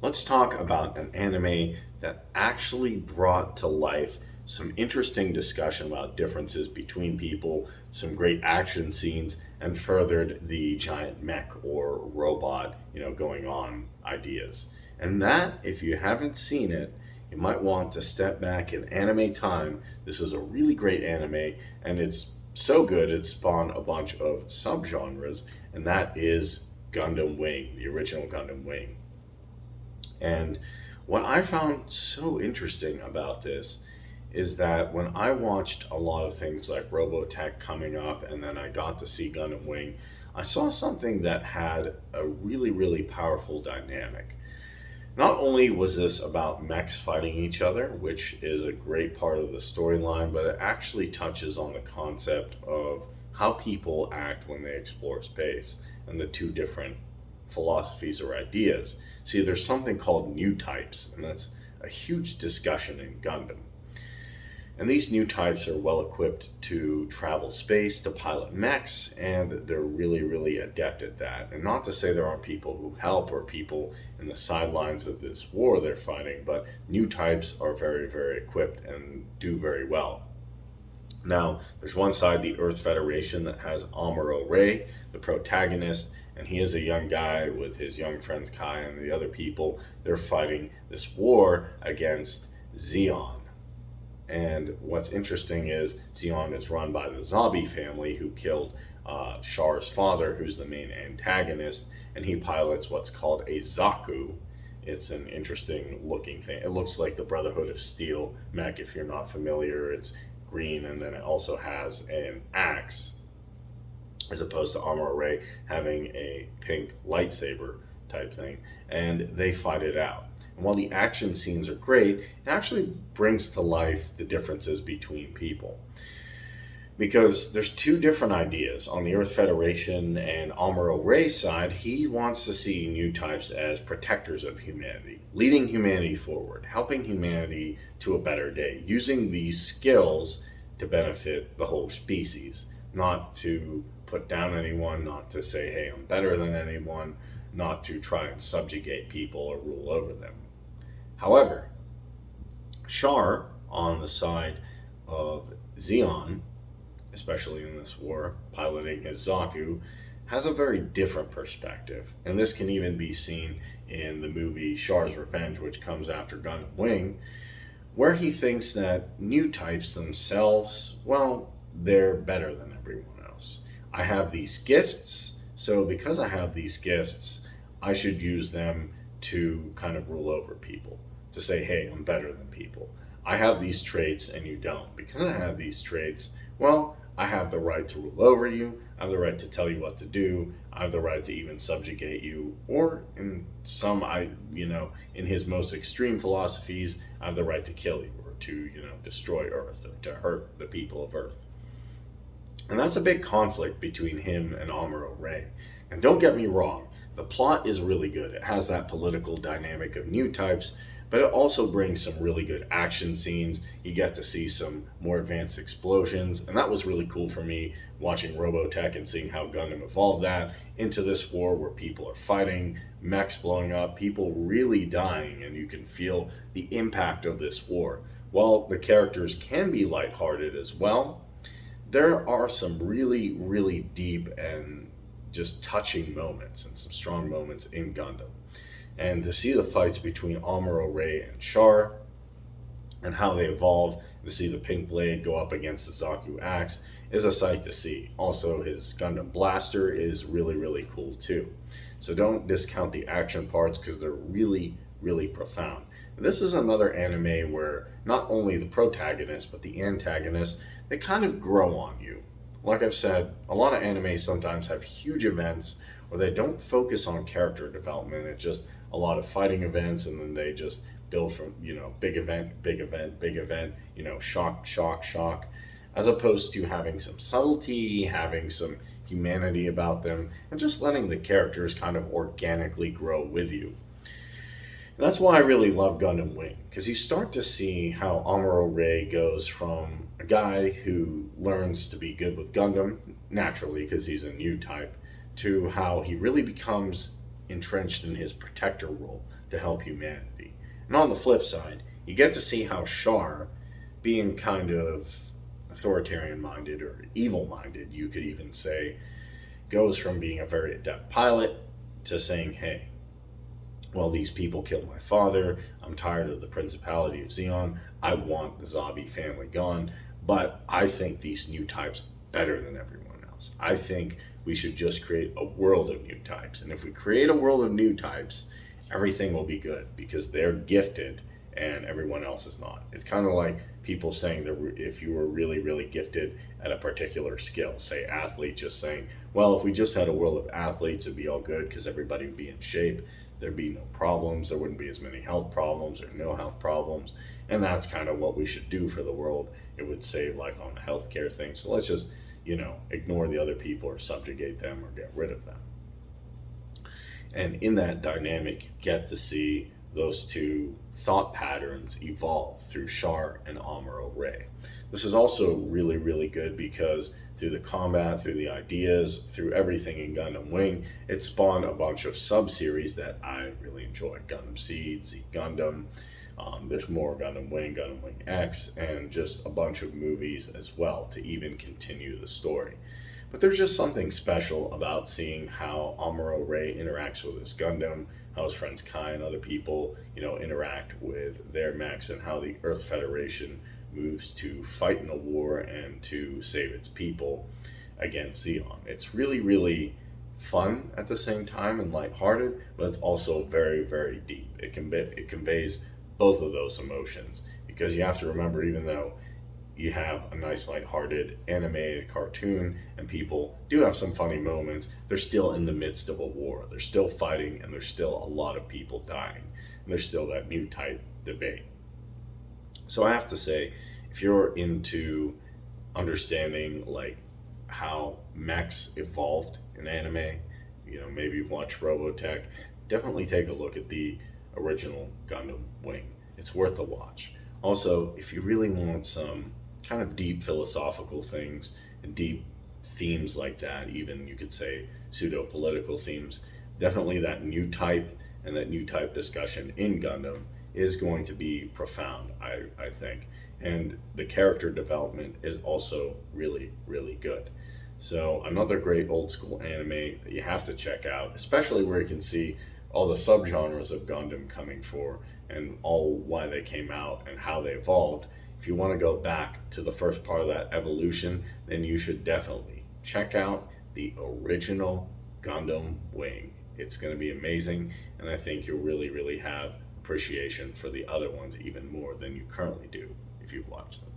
let's talk about an anime that actually brought to life some interesting discussion about differences between people, some great action scenes, and furthered the giant mech or robot, going on ideas. And that, if you haven't seen it, you might want to step back in anime time. This is a really great anime, and it's so good it spawned a bunch of subgenres, and that is Gundam Wing, the original Gundam Wing. And what I found so interesting about this is that when I watched a lot of things like Robotech coming up and then I got to see Gundam Wing, I saw something that had a really, really powerful dynamic. Not only was this about mechs fighting each other, which is a great part of the storyline, but it actually touches on the concept of how people act when they explore space and the two different philosophies or ideas. See, there's something called newtypes, and that's a huge discussion in Gundam. And these new types are well equipped to travel space, to pilot mechs, and they're really, really adept at that. And not to say there aren't people who help or people in the sidelines of this war they're fighting, but new types are very, very equipped and do very well. Now, there's one side, the Earth Federation, that has Amuro Ray, the protagonist, and he is a young guy with his young friends Kai and the other people. They're fighting this war against Zeon. And what's interesting is Zeon is run by the Zabi family who killed Char's father, who's the main antagonist, and he pilots what's called a Zaku. It's an interesting looking thing. It looks like the Brotherhood of Steel mech if you're not familiar. It's green, and then it also has an axe, as opposed to Armor Ray having a pink lightsaber type thing. And they fight it out. And while the action scenes are great, it actually brings to life the differences between people. Because there's two different ideas. On the Earth Federation and Amuro Ray's side, he wants to see new types as protectors of humanity, leading humanity forward, helping humanity to a better day, using these skills to benefit the whole species, not to put down anyone, not to say, hey, I'm better than anyone, not to try and subjugate people or rule over them. However, Char, on the side of Zeon, especially in this war, piloting his Zaku, has a very different perspective. And this can even be seen in the movie Char's Revenge, which comes after Gundam Wing, where he thinks that new types themselves, well, they're better than everyone else. I have these gifts, so because I have these gifts, I should use them to kind of rule over people, to say, hey, I'm better than people. I have these traits and you don't. Because I have these traits, well, I have the right to rule over you, I have the right to tell you what to do, I have the right to even subjugate you, or in in his most extreme philosophies, I have the right to kill you, or to, destroy Earth, or to hurt the people of Earth. And that's a big conflict between him and Amuro Ray. And don't get me wrong, the plot is really good. It has that political dynamic of new types, but it also brings some really good action scenes. You get to see some more advanced explosions, and that was really cool for me, watching Robotech and seeing how Gundam evolved that into this war where people are fighting, mechs blowing up, people really dying, and you can feel the impact of this war. While the characters can be lighthearted as well, there are some really, really deep and just touching moments and some strong moments in Gundam. And to see the fights between Amuro Ray and Char and how they evolve, to see the pink blade go up against the Zaku axe is a sight to see. Also, his Gundam blaster is really, really cool too. So don't discount the action parts because they're really, really profound. And this is another anime where not only the protagonist but the antagonist, they kind of grow on you. Like I've said, a lot of anime sometimes have huge events where they don't focus on character development. It's just a lot of fighting events, and then they just build from, big event, big event, big event, shock, shock, shock, as opposed to having some subtlety, having some humanity about them, and just letting the characters kind of organically grow with you. And that's why I really love Gundam Wing, because you start to see how Amuro Ray goes from a guy who learns to be good with Gundam, naturally because he's a new type, to how he really becomes entrenched in his protector role, to help humanity. And on the flip side, you get to see how Char, being kind of authoritarian minded or evil minded, you could even say, goes from being a very adept pilot to saying, hey, well, these people killed my father. I'm tired of the Principality of Xeon. I want the zombie family gone. But I think these new types better than everyone else. I think we should just create a world of new types. And if we create a world of new types, everything will be good because they're gifted and everyone else is not. It's kind of like people saying that if you were really, really gifted at a particular skill, say athletes, just saying, well, if we just had a world of athletes, it'd be all good because everybody would be in shape. There'd be no problems. There wouldn't be as many health problems or no health problems. And that's kind of what we should do for the world. It would save like on the healthcare thing. So let's just, ignore the other people or subjugate them or get rid of them. And in that dynamic, you get to see those two thought patterns evolve through Char and Amuro Ray. This is also really, really good because through the combat, through the ideas, through everything in Gundam Wing, it spawned a bunch of sub-series that I really enjoy. Gundam Seed, Z Gundam, there's more Gundam Wing X, and just a bunch of movies as well to even continue the story. But there's just something special about seeing how Amuro Ray interacts with his Gundam, how his friends Kai and other people, interact with their mechs, and how the Earth Federation moves to fight in a war and to save its people against Xeon. It's really, really fun at the same time and lighthearted, but it's also very, very deep. It conveys both of those emotions because you have to remember, even though you have a nice lighthearted animated cartoon and people do have some funny moments, they're still in the midst of a war. They're still fighting and there's still a lot of people dying. And there's still that new type debate. So I have to say, if you're into understanding like how mechs evolved in anime, maybe you've watched Robotech, definitely take a look at the original Gundam Wing. It's worth a watch. Also, if you really want some kind of deep philosophical things and deep themes like that, even you could say pseudo-political themes, definitely that new type and that new type discussion in Gundam is going to be profound, I think. And the character development is also really, really good. So another great old school anime that you have to check out, especially where you can see all the subgenres of Gundam coming for and all why they came out and how they evolved. If you want to go back to the first part of that evolution, then you should definitely check out the original Gundam Wing. It's going to be amazing, and I think you'll really, really have appreciation for the other ones even more than you currently do if you've watched them.